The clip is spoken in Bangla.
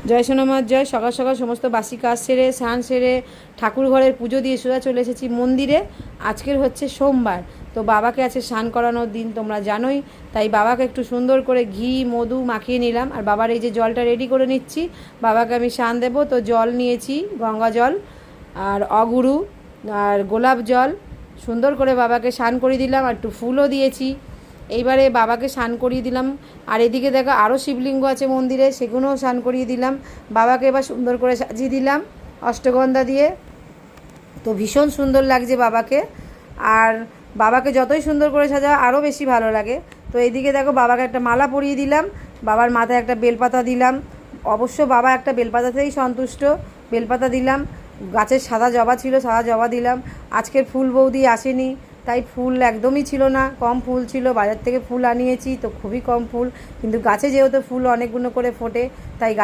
জয় সোনামার জয়। সকাল সকাল সমস্ত বাসি কাজ সেরে স্নান সেরে ঠাকুর ঘরের পুজো দিয়ে সোজা চলে এসেছি মন্দিরে। আজকের হচ্ছে সোমবার, তো বাবাকে আছে স্নান করানোর দিন, তোমরা জানোই। তাই বাবাকে একটু সুন্দর করে ঘি মধু মাখিয়ে নিলাম, আর বাবার এই যে জলটা রেডি করে নিচ্ছি, বাবাকে আমি স্নান দেবো। তো জল নিয়েছি, গঙ্গা জল আর অগুরু আর গোলাপ জল, সুন্দর করে বাবাকে স্নান করিয়ে দিলাম, আর একটু ফুলও দিয়েছি। এইবারে বাবাকে স্নান করিয়ে দিলাম। আর এদিকে দেখো আরও শিবলিঙ্গ আছে মন্দিরে, সেগুলোও স্নান করিয়ে দিলাম। বাবাকে এবার সুন্দর করে সাজিয়ে দিলাম অষ্টগন্ধা দিয়ে। তো ভীষণ সুন্দর লাগছে বাবাকে, আর বাবাকে যতই সুন্দর করে সাজাও আরও বেশি ভালো লাগে। তো এইদিকে দেখো বাবাকে একটা মালা পরিয়ে দিলাম, বাবার মাথায় একটা বেলপাতা দিলাম। অবশ্য বাবা একটা বেলপাতাতেই সন্তুষ্ট, বেলপাতা দিলাম। গাছের সাদা জবা ছিল, সাদা জবা দিলাম। আজকের ফুল বৌদি আসেনি, তাই ফুল একদমই ছিল না, কম ফুল ছিল। বাজার থেকে ফুল আনিয়েছি তো খুবই কম ফুল, কিন্তু গাছে যেহেতু ফুল অনেকগুলো করে ফোটে, তাই গাছে